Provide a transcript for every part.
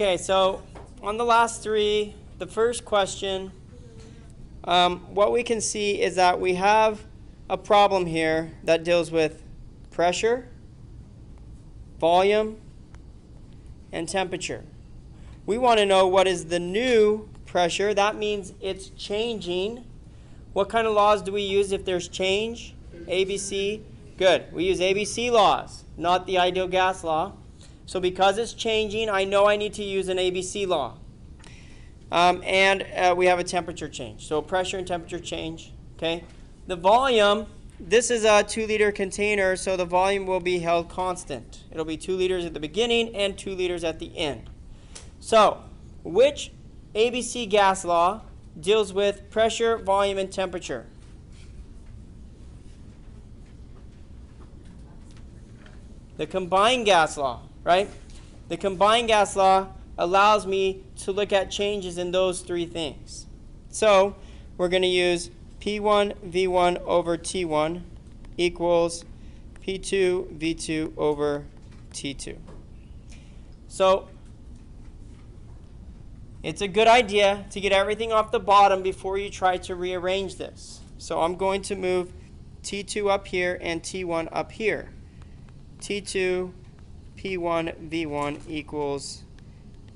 Okay, so on the last three, the first question, what we can see is that we have a problem here that deals with pressure, volume, and temperature. We want to know what is the new pressure. That means it's changing. What kind of laws do we use if there's change? ABC. Good. We use ABC laws, not the ideal gas law. So because it's changing, I know I need to use an ABC law. And we have a temperature change. So pressure and temperature change. Okay. The volume, this is a 2-liter container, so the volume will be held constant. It'll be 2 liters at the beginning and 2 liters at the end. So which ABC gas law deals with pressure, volume, and temperature? The combined gas law, right? The combined gas law allows me to look at changes in those three things. So we're going to use P1 V1 over T1 equals P2 V2 over T2. So it's a good idea to get everything off the bottom before you try to rearrange this. So I'm going to move T2 up here and T1 up here. T2 P1 V1 equals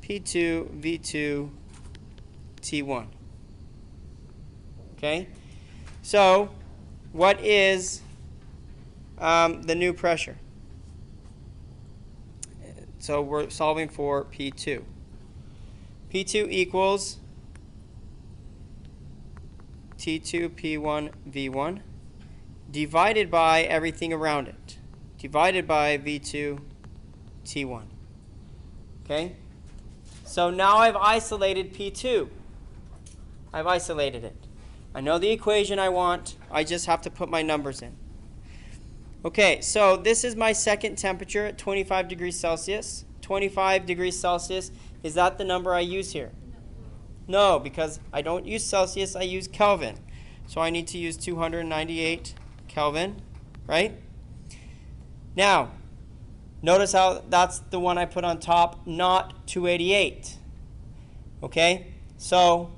P2 V2 T1. Okay? So what is the new pressure? So we're solving for P2. P2 equals T2 P1 V1 divided by everything around it, divided by V2 T1. Okay? So now I've isolated P2. I've isolated it. I know the equation I want. I just have to put my numbers in. Okay, so this is my second temperature at 25 degrees Celsius. 25 degrees Celsius, is that the number I use here? No, because I don't use Celsius, I use Kelvin. So I need to use 298 Kelvin, right? Now, notice how that's the one I put on top, not 288. Okay? So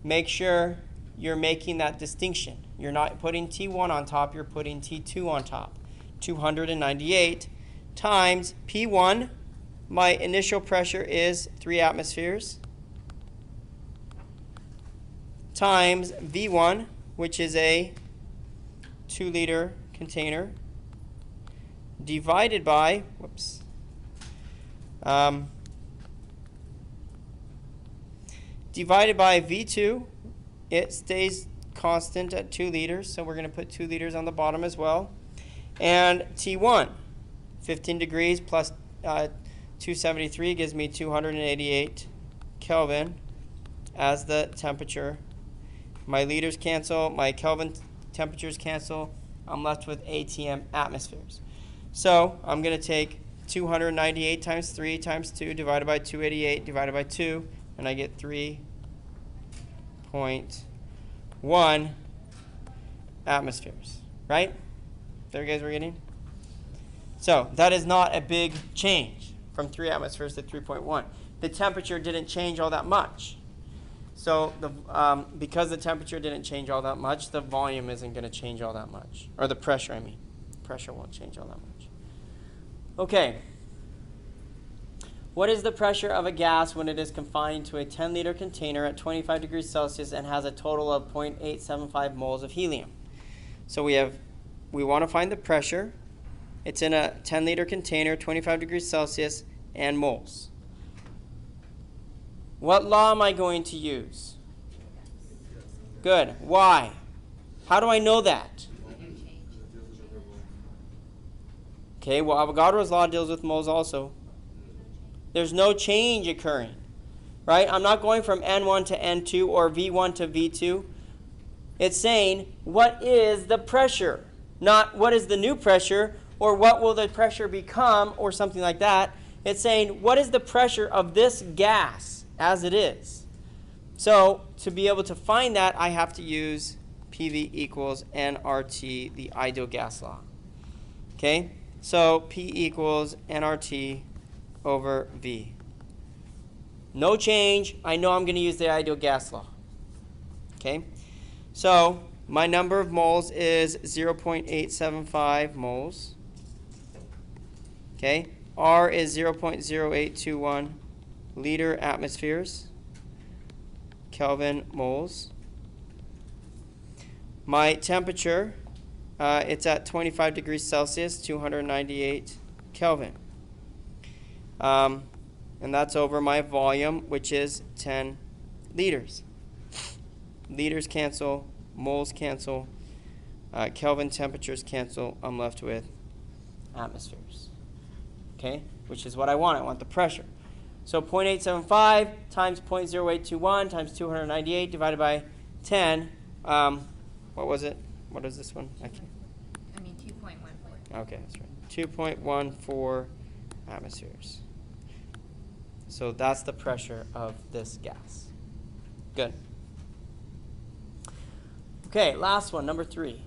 make sure you're making that distinction. You're not putting T1 on top, you're putting T2 on top. 298 times P1, my initial pressure is 3 atmospheres, times V1, which is a 2-liter container, divided by, divided by V2. It stays constant at 2 liters, so we're going to put 2 liters on the bottom as well. And T1, 15 degrees plus 273 gives me 288 Kelvin as the temperature. My liters cancel, my Kelvin temperatures cancel. I'm left with ATM atmospheres. So I'm going to take 298 times 3 times 2 divided by 288 divided by 2, and I get 3.1 atmospheres, right? There you guys were getting? So that is not a big change from 3 atmospheres to 3.1. The temperature didn't change all that much. So because the temperature didn't change all that much, the volume isn't going to change all that much. Or the pressure, I mean. Pressure won't change all that much. Okay. What is the pressure of a gas when it is confined to a 10-liter container at 25 degrees Celsius and has a total of 0.875 moles of helium? So we want to find the pressure. It's in a 10-liter container, 25 degrees Celsius, and moles. What law am I going to use? Good. Why? How do I know that? Okay, well, Avogadro's law deals with moles also. There's no change occurring, right? I'm not going from N1 to N2 or V1 to V2. It's saying, what is the pressure? Not what is the new pressure or what will the pressure become or something like that. It's saying, what is the pressure of this gas as it is? So to be able to find that, I have to use PV equals nRT, the ideal gas law. Okay? So P equals nRT over V. No change. I know I'm going to use the ideal gas law. Okay? So my number of moles is 0.875 moles. Okay? R is 0.0821 liter atmospheres. Kelvin moles. My temperature, it's at 25 degrees Celsius, 298 Kelvin. And that's over my volume, which is 10 liters. Liters cancel, moles cancel, Kelvin temperatures cancel. I'm left with atmospheres. Okay, which is what I want. I want the pressure. So 0.875 times 0.0821 times 298 divided by 10. What was it? What is this one? I 2.14. Okay, that's right. 2.14 atmospheres. So that's the pressure of this gas. Good. Okay, last one, number 3.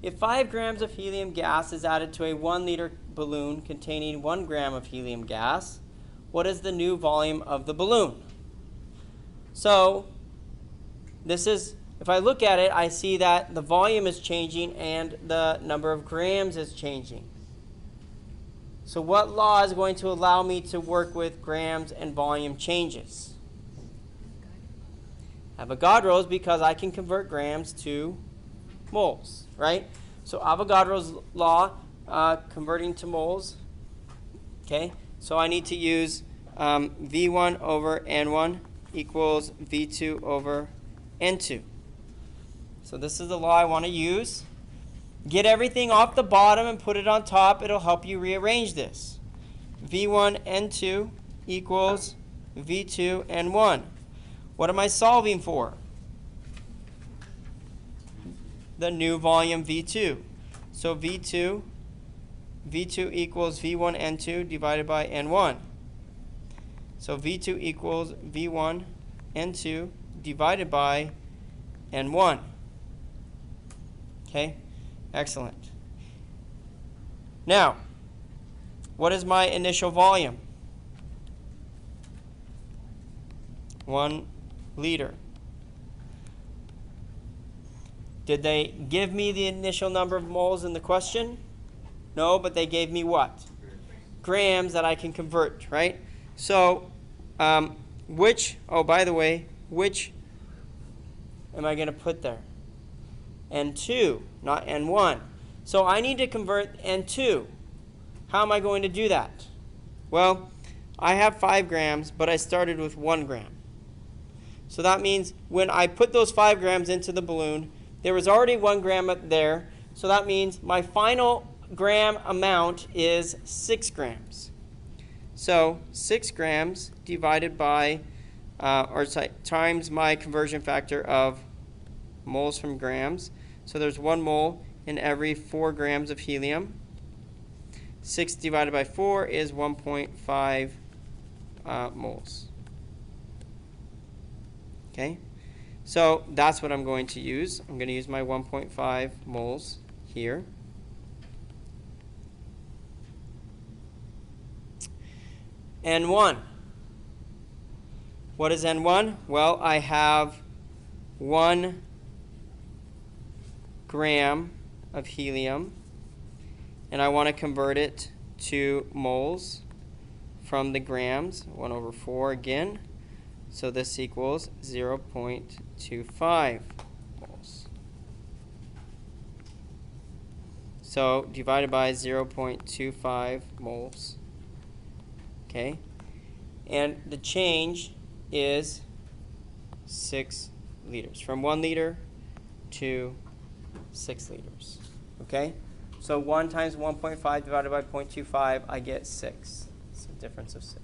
If 5 grams of helium gas is added to a 1 liter balloon containing 1 gram of helium gas, what is the new volume of the balloon? So this is, if I look at it, I see that the volume is changing and the number of grams is changing. So what law is going to allow me to work with grams and volume changes? Avogadro's, because I can convert grams to moles, right? So Avogadro's law, converting to moles. Okay, so I need to use V1 over N1 equals V2 over N2. So this is the law I want to use. Get everything off the bottom and put it on top. It'll help you rearrange this. V1 N2 equals V2 N1. What am I solving for? The new volume V2. So V2 equals V1 N2 divided by N1. So V2 equals V1 N2 divided by N1. Okay, excellent. Now, what is my initial volume? 1 liter. Did they give me the initial number of moles in the question? No, but they gave me what? Grams that I can convert, right? So, by the way, which am I going to put there? N2, not N1. So I need to convert N2. How am I going to do that? Well, I have 5 grams, but I started with 1 gram. So that means when I put those 5 grams into the balloon, there was already 1 gram up there. So that means my final gram amount is 6 grams. So 6 grams divided by, times my conversion factor of moles from grams. So there's 1 mole in every 4 grams of helium. 6 divided by 4 is 1.5 moles. Okay, so that's what I'm going to use. I'm going to use my 1.5 moles here. N1. What is N1? Well, I have 1 gram of helium, and I want to convert it to moles from the grams, 1 over 4 again. So this equals 0.25 moles. So divided by 0.25 moles. Okay, and the change is 6 liters, from 1 liter to 6 liters. Okay, so 1 times 1.5 divided by 0.25, I get 6. It's a difference of 6.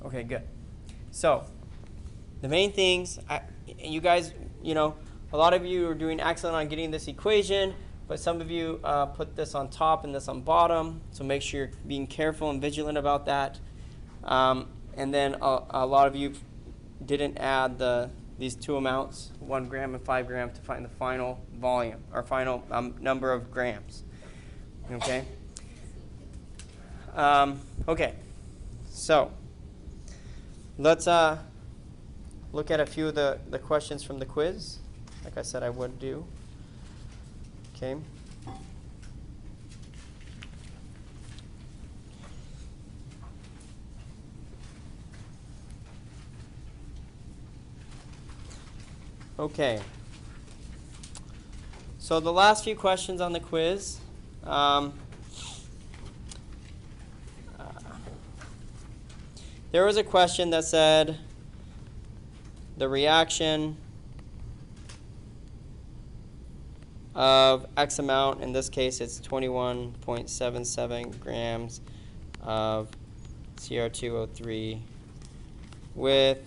Okay, good. So the main things, you guys, a lot of you are doing excellent on getting this equation, but some of you put this on top and this on bottom, so make sure you're being careful and vigilant about that. And then a lot of you didn't add these two amounts, 1 gram and 5 grams, to find the final volume, or final number of grams. Okay? Okay. So let's look at a few of the questions from the quiz, like I said I would do. Okay. Okay. So the last few questions on the quiz. There was a question that said the reaction of X amount, in this case it's 21.77 grams of Cr2O3 with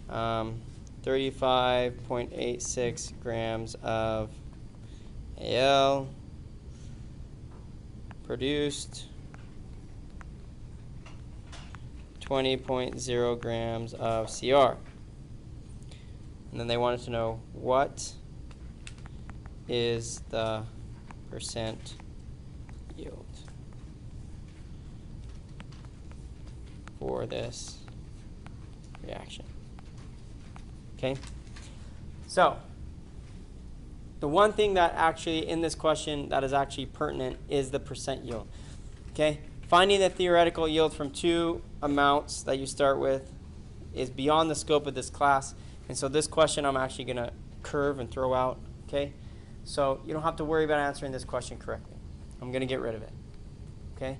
35.86 grams of Al produced 20.0 grams of Cr. And then they wanted to know what is the percent yield for this reaction. Okay? So, the one thing that actually in this question that is actually pertinent is the percent yield. Okay? Finding the theoretical yield from two amounts that you start with is beyond the scope of this class. And so this question I'm actually going to curve and throw out. Okay? So you don't have to worry about answering this question correctly. I'm going to get rid of it. Okay?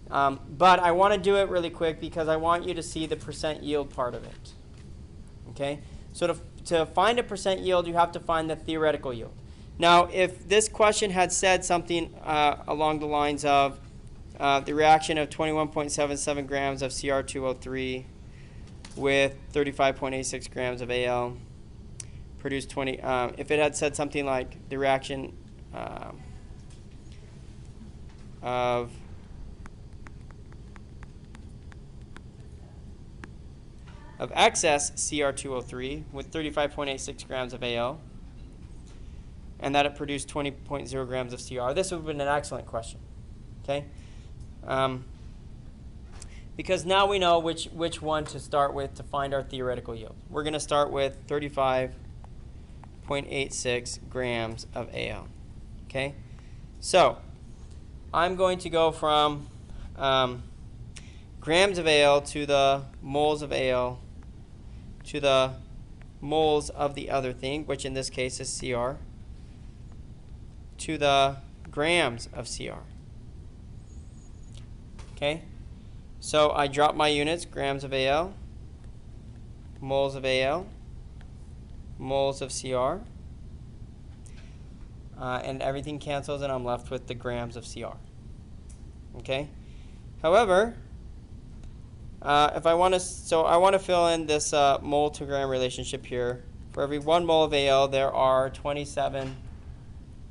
But I want to do it really quick because I want you to see the percent yield part of it. Okay? So to find a percent yield, you have to find the theoretical yield. Now, if this question had said something along the lines of the reaction of 21.77 grams of Cr2O3 with 35.86 grams of Al produced 20. If it had said something like the reaction of excess Cr2O3 with 35.86 grams of Al, and that it produced 20.0 grams of Cr, this would have been an excellent question. Okay? Because now we know which one to start with to find our theoretical yield. We're going to start with 35.86 grams of Al. Okay? So, I'm going to go from grams of Al to the moles of Al to the moles of the other thing, which in this case is Cr, to the grams of Cr. Okay? So I drop my units, grams of Al, moles of Al, moles of Cr, and everything cancels and I'm left with the grams of Cr. Okay? However, if I want to fill in this mole to gram relationship here. For every 1 mole of Al, there are 27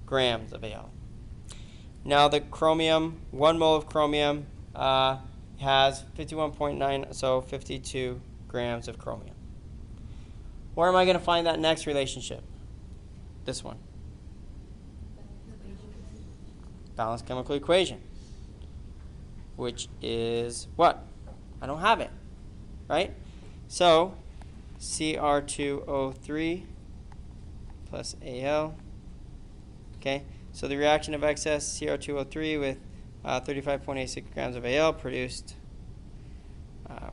grams of Al. Now the chromium, 1 mole of chromium has 51.9, so 52 grams of chromium. Where am I going to find that next relationship? This one. Balanced chemical equation. Which is what? I don't have it, right? So, Cr2O3 plus Al. Okay, so the reaction of excess Cr2O3 with 35.86 grams of Al produced,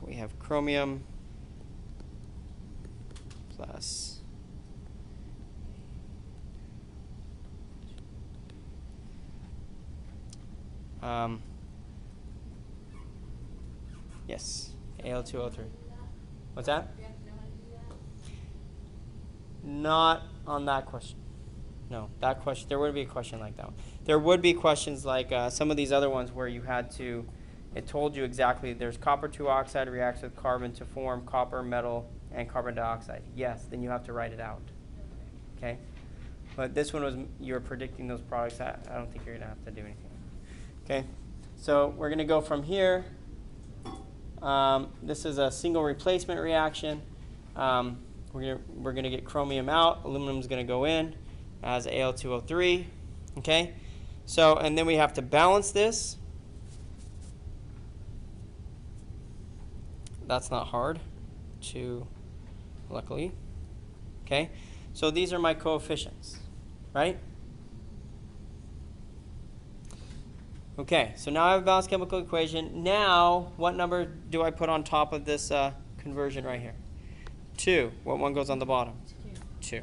we have chromium plus yes, Al2O3. What's that? Not on that question. No, that question, there wouldn't be a question like that one. There would be questions like some of these other ones where you had to, it told you exactly, there's copper 2 oxide reacts with carbon to form copper, metal, and carbon dioxide. Yes, then you have to write it out. Okay? But this one was, you're predicting those products. I don't think you're going to have to do anything. Okay? So we're going to go from here. This is a single replacement reaction. We're going to get chromium out. Aluminum is going to go in as Al2O3. Okay? So, and then we have to balance this. That's not hard to, luckily. Okay, so these are my coefficients, right? Okay, so now I have a balanced chemical equation. Now, what number do I put on top of this conversion right here? 2. What one goes on the bottom? 2.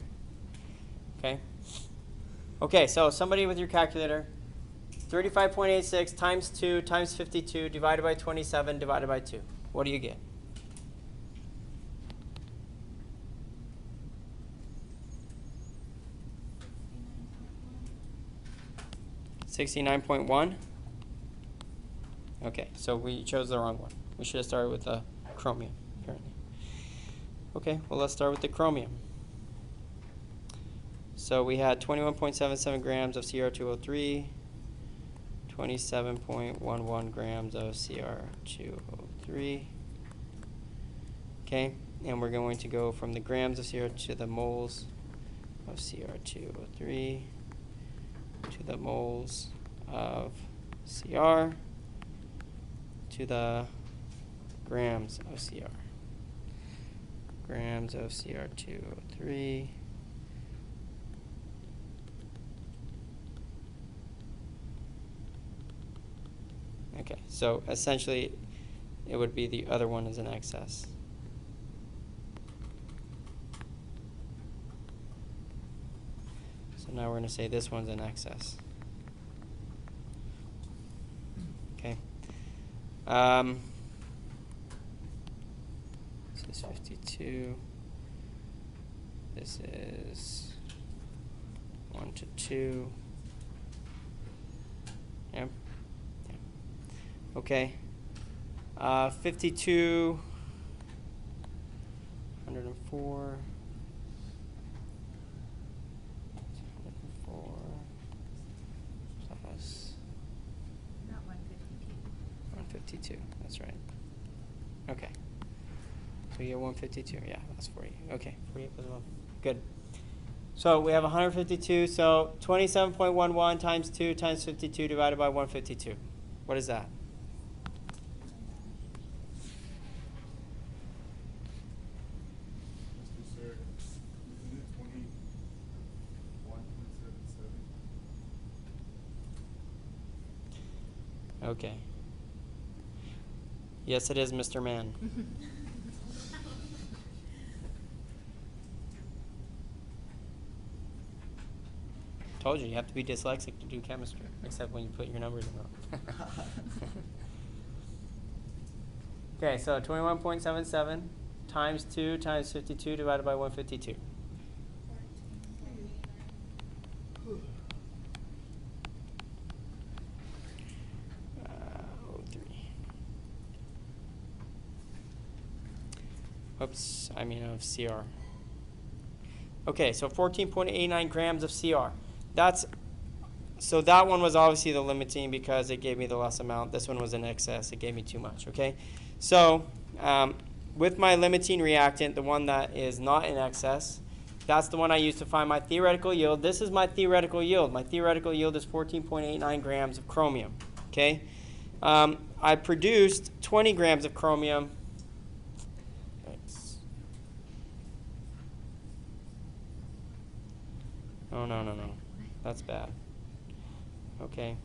Okay. Okay, so somebody with your calculator, 35.86 times 2 times 52 divided by 27 divided by 2. What do you get? $69.1. Okay, so we chose the wrong one. We should have started with the chromium, apparently. Okay, well, let's start with the chromium. So we had 21.77 grams of Cr2O3, 27.11 grams of Cr2O3. Okay, and we're going to go from the grams of Cr to the moles of Cr2O3 to the moles of Cr to the grams of Cr. Grams of Cr2O3 okay, so essentially it would be the other one is in excess. So now we're going to say this one's in excess. Okay. This is 52. This is 1 to 2. Yeah. Yeah. Okay. 52. 104. 104 plus Not 152. 152. That's right. Okay. So you get 152. Yeah, that's 40. Okay, 48 plus 1. Good. So we have 152. So 27.11 times 2 times 52 divided by 152. What is that? Okay. Yes, it is, Mr. Man. Told you have to be dyslexic to do chemistry, except when you put your numbers in wrong. Okay, so 21.77 times 2 times 52 divided by 152. Oops, I mean of CR. Okay, so 14.89 grams of CR. So that one was obviously the limiting because it gave me the less amount. This one was in excess. It gave me too much, okay? So with my limiting reactant, the one that is not in excess, that's the one I use to find my theoretical yield. This is my theoretical yield. My theoretical yield is 14.89 grams of chromium, okay? I produced 20 grams of chromium. Oh, no. That's bad. Okay.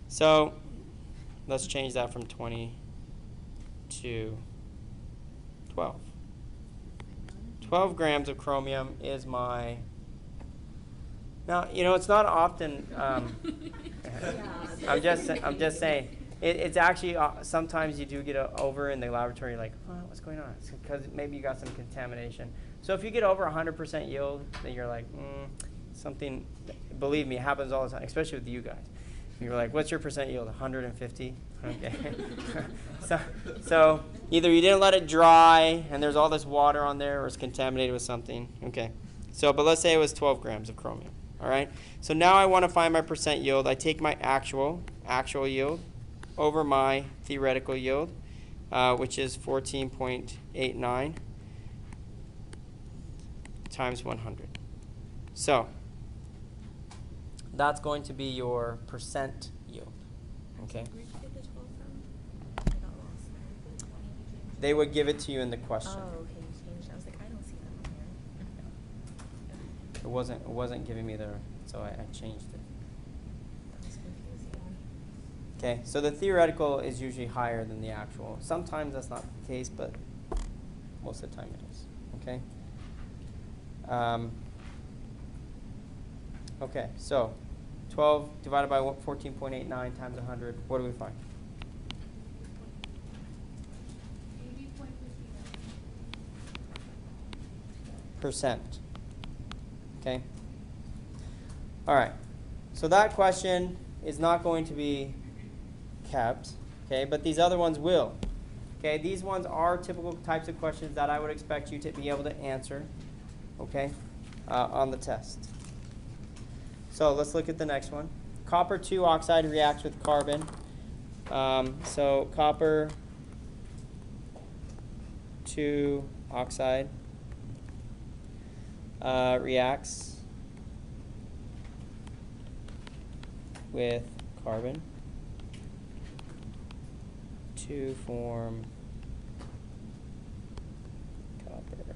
So let's change that from 20 to 12. 12 grams of chromium is my... Now, you know, it's not often... I'm just saying. It's actually... sometimes you do get over in the laboratory, like, oh, what's going on? It's because maybe you got some contamination. So if you get over 100% yield, then you're like, something, believe me, it happens all the time, especially with you guys. You're like, what's your percent yield? 150? Okay. so either you didn't let it dry and there's all this water on there, or it's contaminated with something. Okay. So, but let's say it was 12 grams of chromium. All right. So now I want to find my percent yield. I take my actual yield over my theoretical yield, which is 14.89 times 100. So that's going to be your percent yield. Okay? Where'd you get the 12 from? I got lost. Where did the 20 you changed? They would give it to you in the question. Oh, okay, you changed. I was like, I don't see that on here. It wasn't giving me the, so I changed it. That was confusing. Okay, so the theoretical is usually higher than the actual. Sometimes that's not the case, but most of the time it is. Okay? Okay, so 12 divided by 14.89 times 100, what do we find? 80.59%. Okay? All right. So that question is not going to be kept, okay, but these other ones will. Okay, these ones are typical types of questions that I would expect you to be able to answer, okay, on the test. So let's look at the next one. Copper 2 oxide reacts with carbon. So copper 2 oxide reacts with carbon to form copper metal.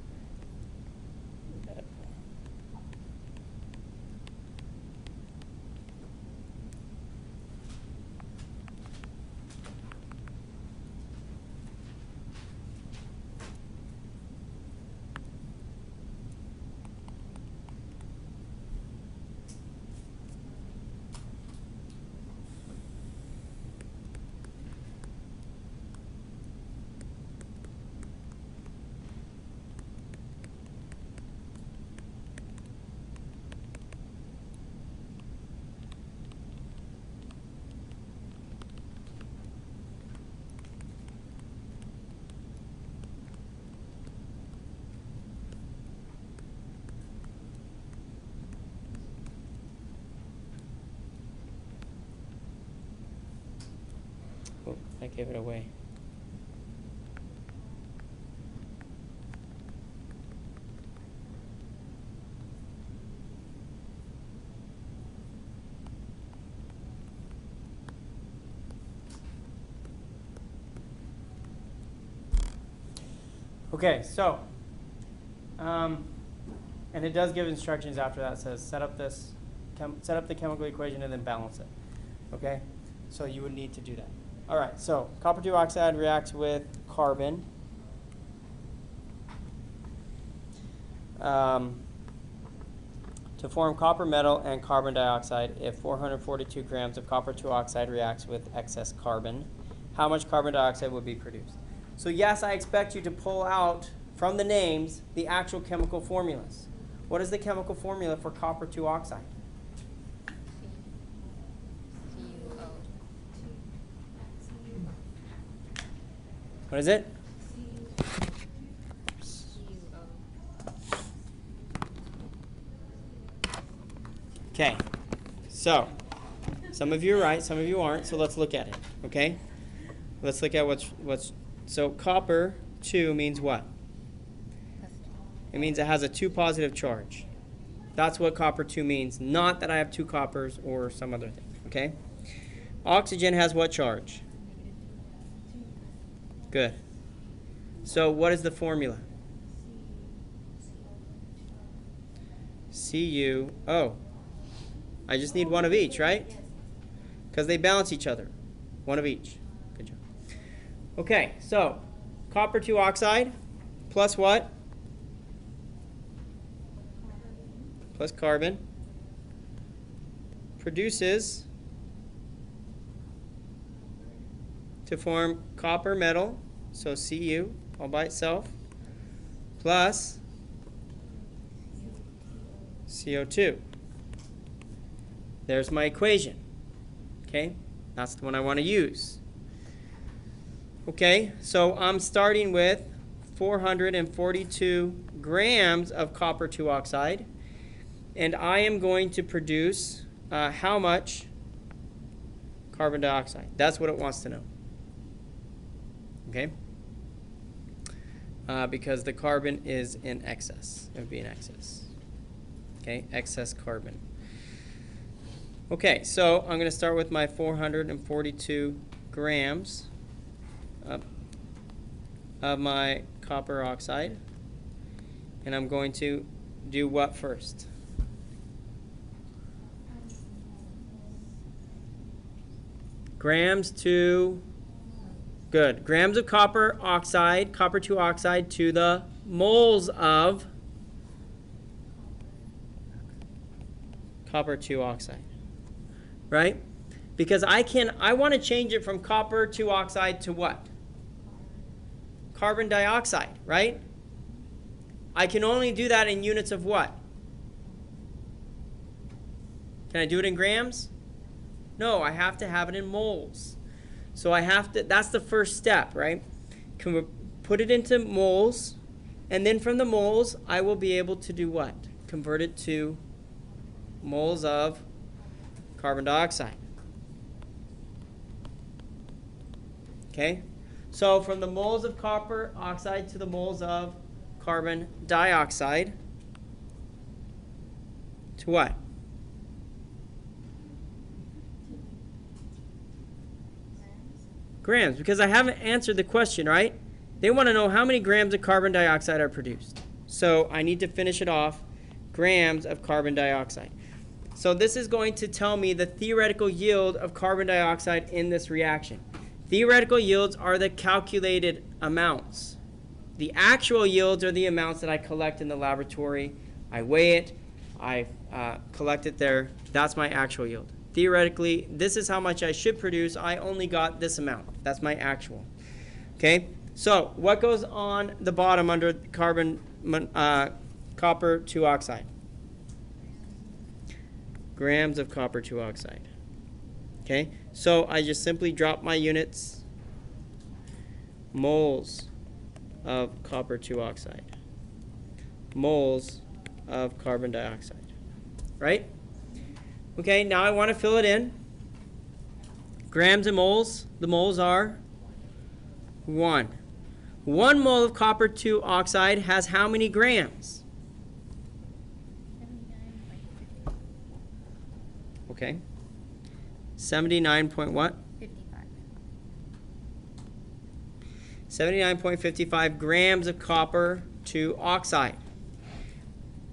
Oh, I gave it away. Okay, so, and it does give instructions after that. It says set up this, set up the chemical equation and then balance it. Okay, so you would need to do that. All right, so copper 2 oxide reacts with carbon. To form copper metal and carbon dioxide if 442 grams of copper 2 oxide reacts with excess carbon. How much carbon dioxide would be produced? So yes, I expect you to pull out from the names the actual chemical formulas. What is the chemical formula for copper 2 oxide? What is it? Okay, so some of you are right, some of you aren't, so let's look at it, okay? Let's look at what's so copper 2 means what? It means it has a 2 positive charge. That's what copper 2 means, not that I have 2 coppers or some other thing, okay? Oxygen has what charge? Good. So what is the formula? CuO. I just need one of each, right? Because they balance each other. One of each. Good job. Okay, so copper 2 oxide plus what? Plus carbon produces to form copper metal, so Cu all by itself, plus CO2. There's my equation. Okay, that's the one I want to use. Okay, so I'm starting with 442 grams of copper 2 oxide, and I am going to produce how much carbon dioxide? That's what it wants to know. Okay? Because the carbon is in excess. It would be in excess. Okay, excess carbon. Okay, so I'm going to start with my 442 grams of my copper oxide. And I'm going to do what first? Grams to, good, grams of copper oxide, copper 2 oxide to the moles of copper 2 oxide, right? Because I want to change it from copper 2 oxide to what? Carbon dioxide, right? I can only do that in units of what? Can I do it in grams? No, I have to have it in moles. So I have to, that's the first step, right? Can we put it into moles, and then from the moles, I will be able to do what? Convert it to moles of carbon dioxide. Okay? So from the moles of copper oxide to the moles of carbon dioxide to what? Grams, because I haven't answered the question, right? They want to know how many grams of carbon dioxide are produced. So I need to finish it off, grams of carbon dioxide. So this is going to tell me the theoretical yield of carbon dioxide in this reaction. Theoretical yields are the calculated amounts. The actual yields are the amounts that I collect in the laboratory. I weigh it, I collect it there. That's my actual yield. Theoretically, this is how much I should produce. I only got this amount. That's my actual. Okay? So what goes on the bottom under copper 2 oxide? Grams of copper 2 oxide. Okay? So I just simply drop my units. Moles of copper 2 oxide. Moles of carbon dioxide. Right? Okay, now I want to fill it in. Grams and moles. The moles are 1. 1 mole of copper 2 oxide has how many grams? 79.55. Okay. 79 point what? 55. 79.55 grams of copper 2 oxide.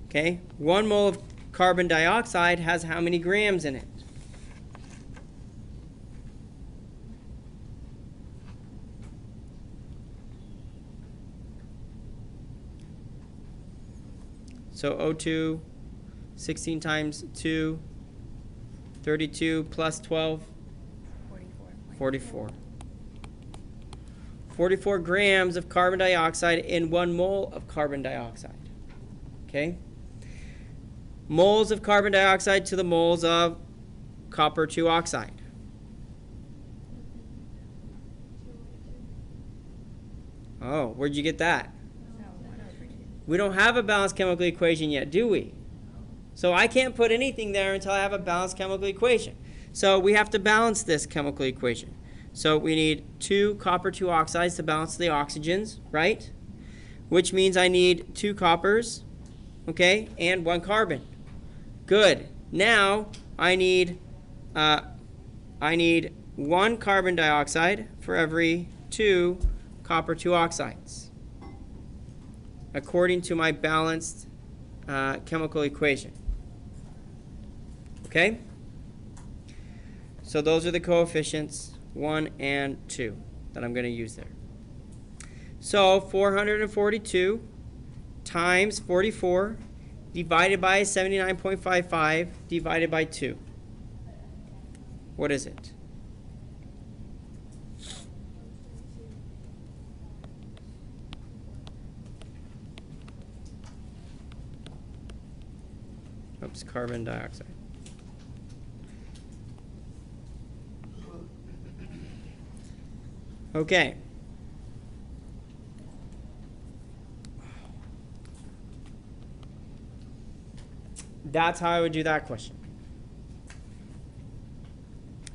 Okay. 1 mole of carbon dioxide has how many grams in it? So O2, 16 times 2, 32 plus 12, 44. 44 grams of carbon dioxide in 1 mole of carbon dioxide. Okay? Moles of carbon dioxide to the moles of copper 2 oxide. Oh, where'd you get that? We don't have a balanced chemical equation yet, do we? So I can't put anything there until I have a balanced chemical equation. So we have to balance this chemical equation. So we need 2 copper 2 oxides to balance the oxygens, right? Which means I need 2 coppers, okay, and 1 carbon. Good. Now I need 1 carbon dioxide for every 2 copper 2 oxides, according to my balanced chemical equation. Okay? So those are the coefficients, 1 and 2, that I'm going to use there. So 442 times 44 divided by 79.55 divided by 2. What is it? Oops, carbon dioxide. Okay. That's how I would do that question.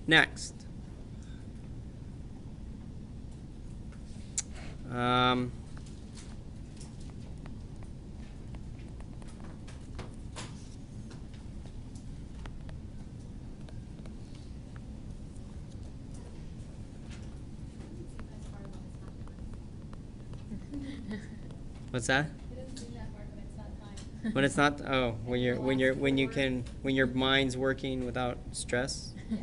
Next. What's that? It doesn't do that part when it's not time. When it's not, oh, when your mind's working without stress. Yeah.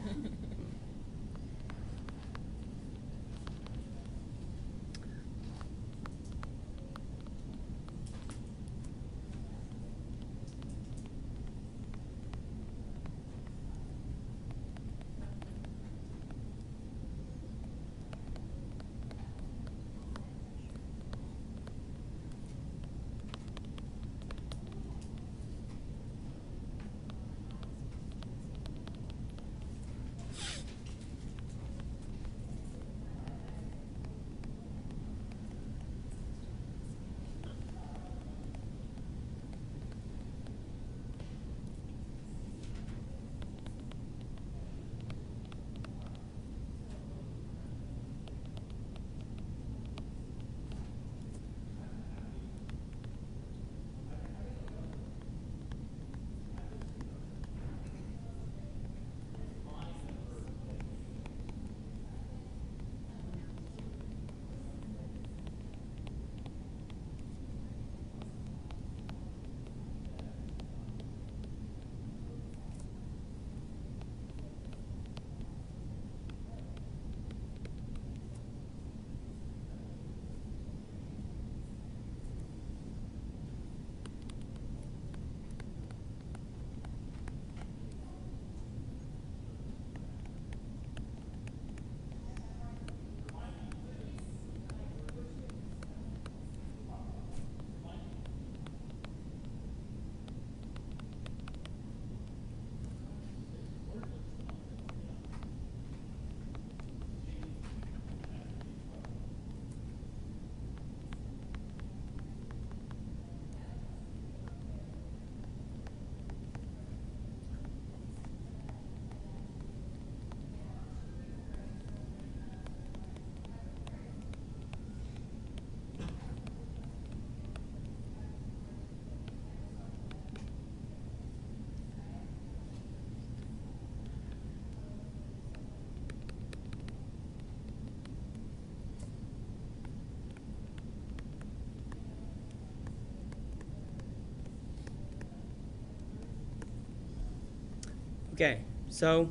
Okay, so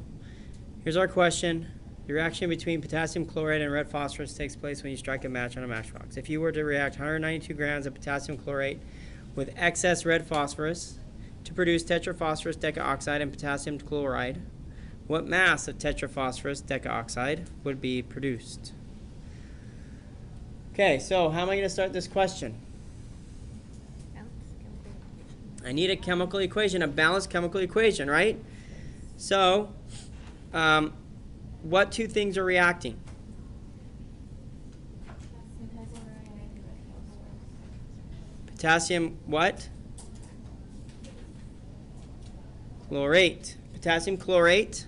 here's our question. The reaction between potassium chloride and red phosphorus takes place when you strike a match on a matchbox. If you were to react 192 grams of potassium chlorate with excess red phosphorus to produce tetraphosphorus decaoxide and potassium chloride, what mass of tetraphosphorus decaoxide would be produced? Okay, so how am I going to start this question? I need a chemical equation, a balanced chemical equation, right? So, what two things are reacting? Potassium what? Chlorate. Potassium chlorate.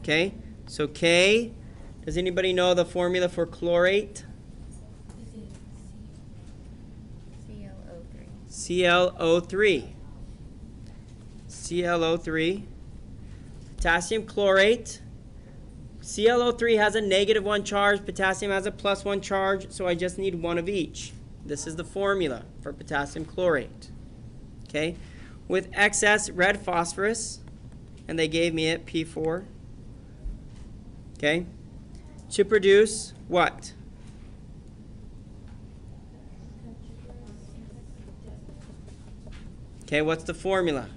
Okay, so K. Does anybody know the formula for chlorate? ClO3. ClO3. Potassium chlorate. ClO3 has a -1 charge. Potassium has a +1 charge. So I just need one of each. This is the formula for potassium chlorate. Okay. With excess red phosphorus, and they gave me it, P4. Okay. To produce what? Okay, what's the formula?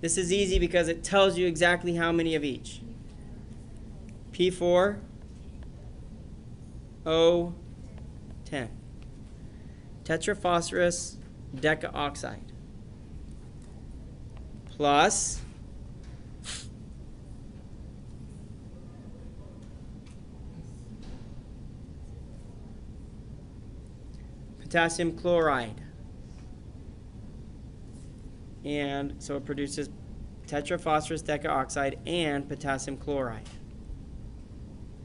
This is easy because it tells you exactly how many of each. P4 O10. Tetraphosphorus decaoxide plus potassium chloride. And so it produces tetraphosphorus decaoxide and potassium chloride.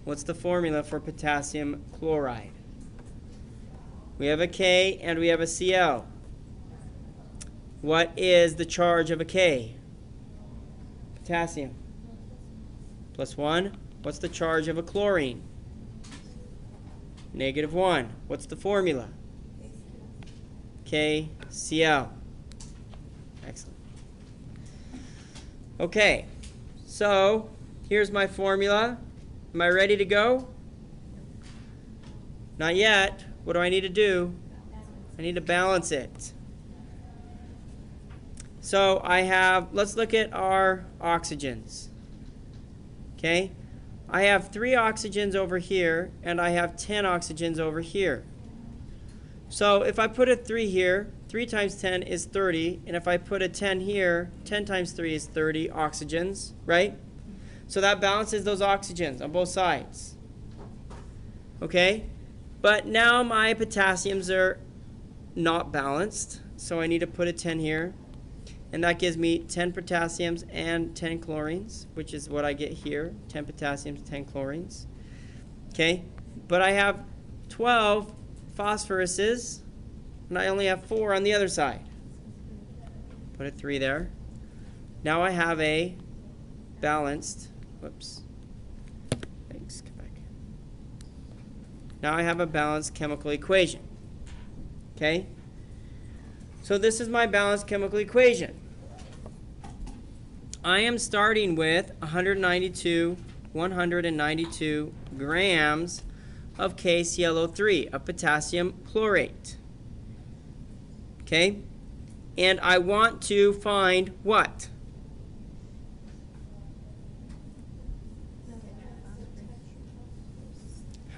What's the formula for potassium chloride? We have a K and we have a Cl. What is the charge of a K? Potassium. +1. What's the charge of a chlorine? -1. What's the formula? KCl. Excellent. Okay, so here's my formula. Am I ready to go? Not yet. What do I need to do? I need to balance it. So I have, let's look at our oxygens. Okay, I have 3 oxygens over here, and I have 10 oxygens over here. So if I put a 3 here, 3 times 10 is 30, and if I put a 10 here, 10 times 3 is 30 oxygens, right? So that balances those oxygens on both sides. Okay, but now my potassiums are not balanced, so I need to put a 10 here. And that gives me 10 potassiums and 10 chlorines, which is what I get here, 10 potassiums, 10 chlorines. Okay, but I have 12 phosphoruses, and I only have 4 on the other side. Put a 3 there. Now I have a balanced, whoops, thanks, come back. Now I have a balanced chemical equation. Okay, so this is my balanced chemical equation. I am starting with 192 grams of KClO3, of potassium chlorate. Okay? And I want to find what?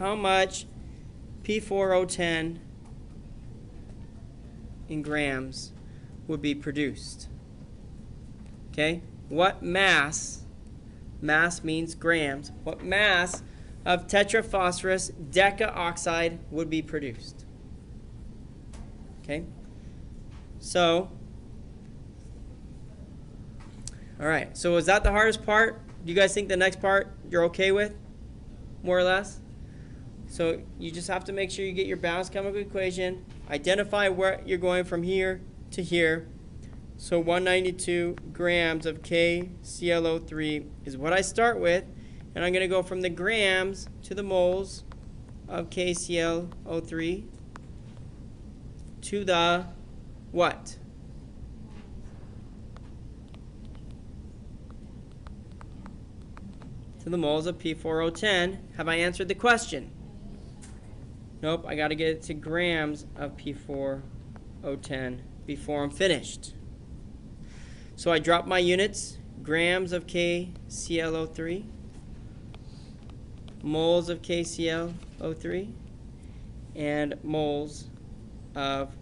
How much P4O10 in grams would be produced? Okay? What mass means grams, what mass of tetraphosphorus decaoxide would be produced? Okay? So, all right, so is that the hardest part? Do you guys think the next part you're okay with, more or less? So you just have to make sure you get your balanced chemical equation, identify where you're going from here to here. So 192 grams of KClO3 is what I start with, and I'm going to go from the grams to the moles of KClO3 to the what? To the moles of P4O10. Have I answered the question? Nope, I got to get it to grams of P4O10 before I'm finished. So I drop my units, grams of KClO3, moles of KClO3, and moles of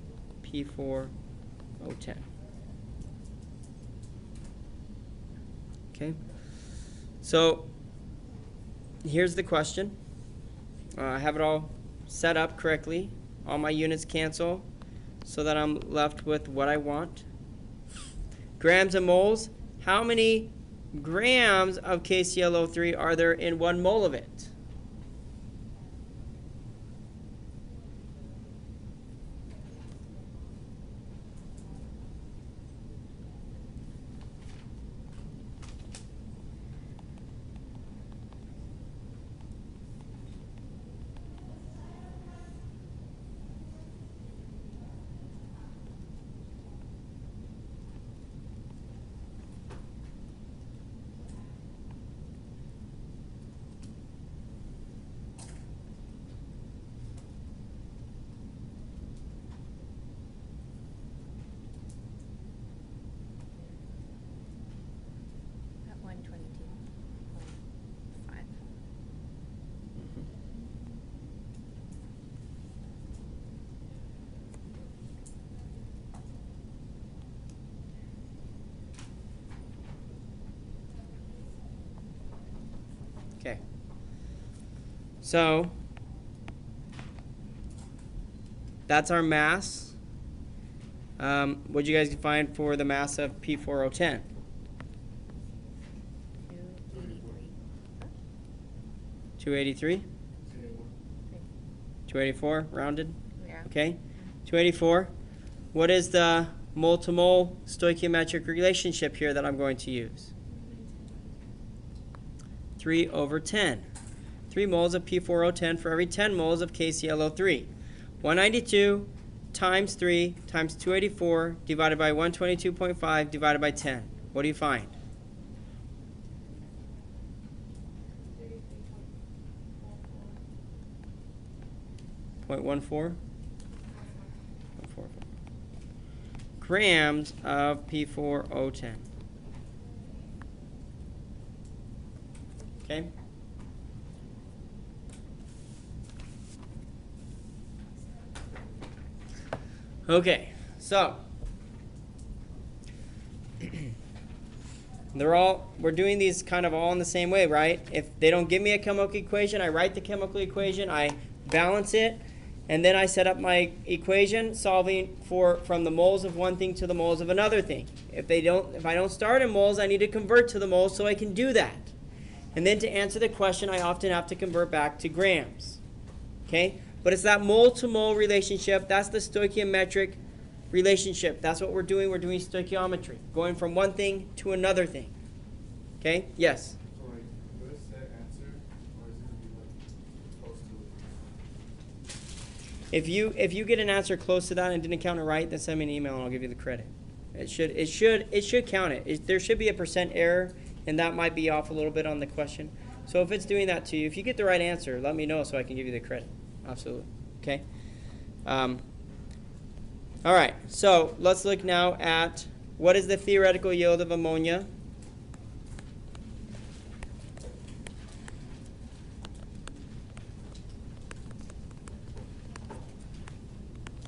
P4O10. Okay, so here's the question. I have it all set up correctly. All my units cancel so that I'm left with what I want. Grams and moles. How many grams of KClO3 are there in 1 mole of it? At 122.5. Okay. So that's our mass. What did you guys find for the mass of P4O10? 283. 283? 284, rounded? Yeah. Okay. 284. What is the mole-to-mole stoichiometric relationship here that I'm going to use? 3/10. 3 moles of P4O10 for every 10 moles of KClO3. 192 times 3 times 284 divided by 122.5 divided by 10. What do you find? 0.14? Grams of P4O10. Okay? Okay, so we're doing these kind of all in the same way, right? If they don't give me a chemical equation, I write the chemical equation, I balance it, and then I set up my equation solving from the moles of one thing to the moles of another thing. If I don't start in moles, I need to convert to the moles so I can do that. And then to answer the question, I often have to convert back to grams. Okay? But it's that mole-to-mole relationship. That's the stoichiometric relationship. That's what we're doing. We're doing stoichiometry, going from one thing to another thing. Okay? Yes? So, like, would a set answer, or is it going to be, like, close to it? If you get an answer close to that and didn't count it right, then send me an email and I'll give you the credit. It should count it. There should be a % error, and that might be off a little bit on the question. So if it's doing that to you, if you get the right answer, let me know so I can give you the credit. Absolutely. Okay? All right. So let's look now at what is the theoretical yield of ammonia.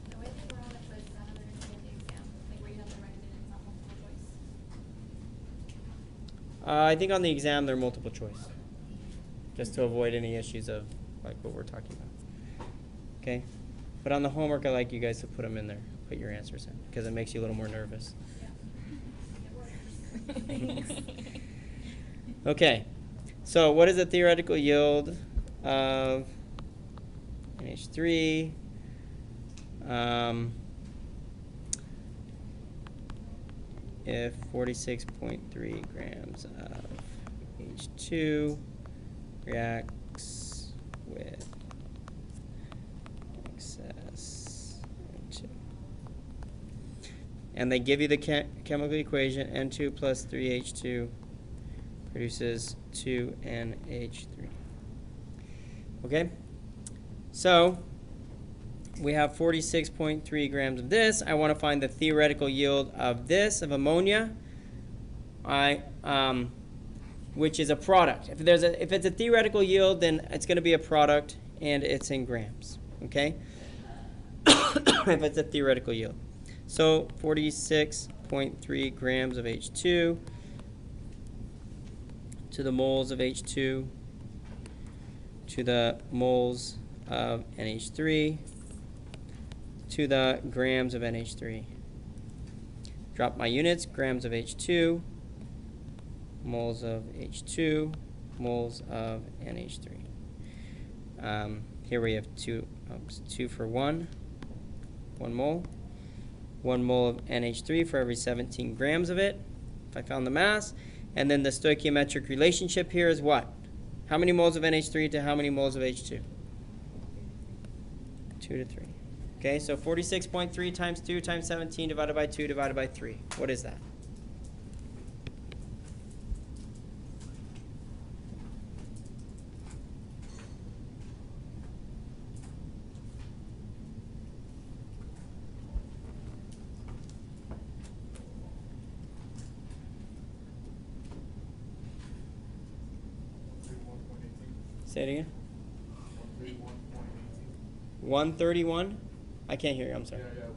The way they were on it was another in the exam, like where you have to write it in, it's not multiple choice. I think on the exam they're multiple choice, just to avoid any issues of like what we're talking about. Okay? But on the homework, I like you guys to put them in there, put your answers in, because it makes you a little more nervous. Yeah. It works. Okay, so what is the theoretical yield of NH3? If 46.3 grams of H2 reacts with excess N2. And they give you the chemical equation, N2 plus 3H2 produces 2NH3. Okay? So, we have 46.3 grams of this. I want to find the theoretical yield of this, of ammonia, which is a product. If it's a theoretical yield, then it's going to be a product, and it's in grams. Okay? If it's a theoretical yield. So 46.3 grams of H2 to the moles of H2 to the moles of NH3 to the grams of NH3. Drop my units, grams of H2, moles of H2, moles of NH3. Here we have 2 for 1 mole. 1 mole of NH3 for every 17 grams of it, if I found the mass. And then the stoichiometric relationship here is what? How many moles of NH3 to how many moles of H2? 2 to 3. Okay, so 46.3 times 2 times 17 divided by 2 divided by 3. What is that? Say it again. 131? I can't hear you, I'm sorry. Yeah, 131.18.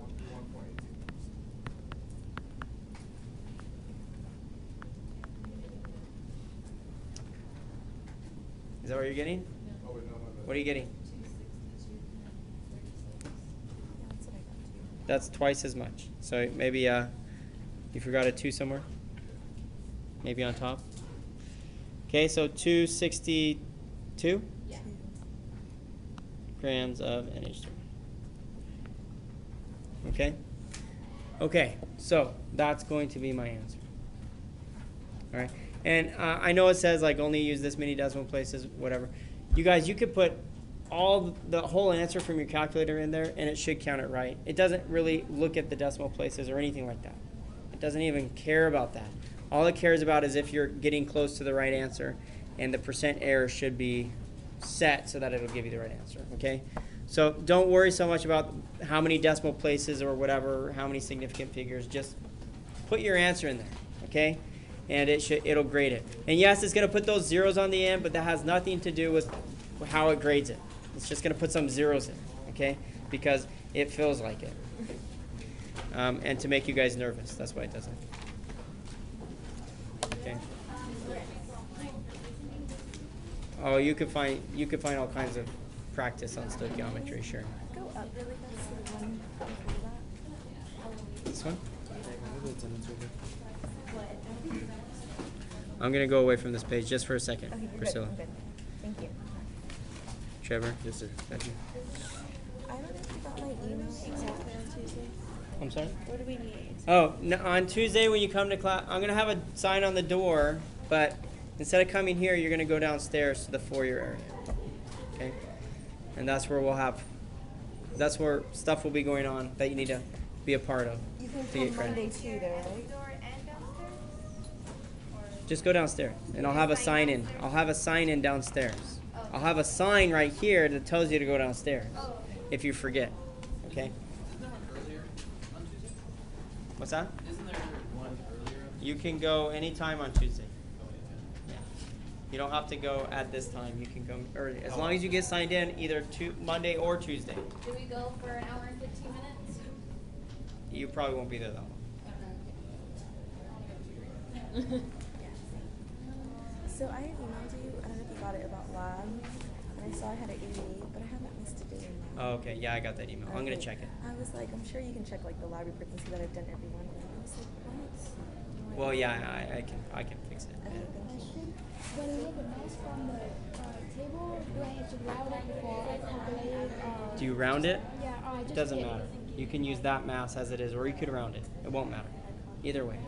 Is that what you're getting? Oh, wait, no, my bad. What are you getting? 262.36. That's what I got too. That's twice as much. So maybe you forgot a 2 somewhere? Maybe on top? Okay, so 262 Yeah. grams of NH3. Okay? Okay, so that's going to be my answer. All right? And I know it says like only use this many decimal places, whatever. You guys, you could put all the whole answer from your calculator in there, and it should count it right. It doesn't really look at the decimal places or anything like that. It doesn't even care about that. All it cares about is if you're getting close to the right answer, and the percent error should be set so that it'll give you the right answer, okay? So don't worry so much about how many decimal places or whatever, how many significant figures. Just put your answer in there, okay? And it'll grade it. And yes, it's going to put those zeros on the end, but that has nothing to do with how it grades it. It's just going to put some zeros in, okay? Because it feels like it. And to make you guys nervous. That's why it does it. Okay. Oh, you could find all kinds of practice on stoichiometry, sure. Go up really fast to the one before that. This one? What? I'm going to go away from this page just for a second, Okay, you're Priscilla. good. I'm good. Thank you. Trevor? Yes, sir. Thank you. I don't know if you got my email exactly on Tuesday. I'm sorry? What do we need? Oh, no, on Tuesday when you come to class, I'm going to have a sign on the door, but instead of coming here, you're going to go downstairs to the foyer area. Okay? And that's where stuff will be going on that you need to be a part of You can to get come credit. Monday too, though, right? Door and downstairs? Just go downstairs, and I'll have a sign in. I'll have a sign in downstairs. I'll have a sign right here that tells you to go downstairs if you forget. Okay? What's that? Isn't there one earlier? You can go anytime on Tuesday. Yeah. You don't have to go at this time. You can come early. As long as you get signed in either Monday or Tuesday. Do we go for an hour and 15 minutes? You probably won't be there that long. So I had emailed you, I don't know if you got it, about lab, and I saw I had an 88, but I haven't missed a day in lab. Oh, okay. Yeah, I got that email. I'm going to Okay. check it. I was like, I'm sure you can check like the lab reports and see that I've done every one of them. I was like, what? Well, yeah, I can fix it. Okay, Yeah. thank you. When I make a mouse from the table, do I have to round it before I calculate it? Do you round it? Yeah, or I It just doesn't get matter. You can use that mass as it is, or you could round it. It won't matter. Either way.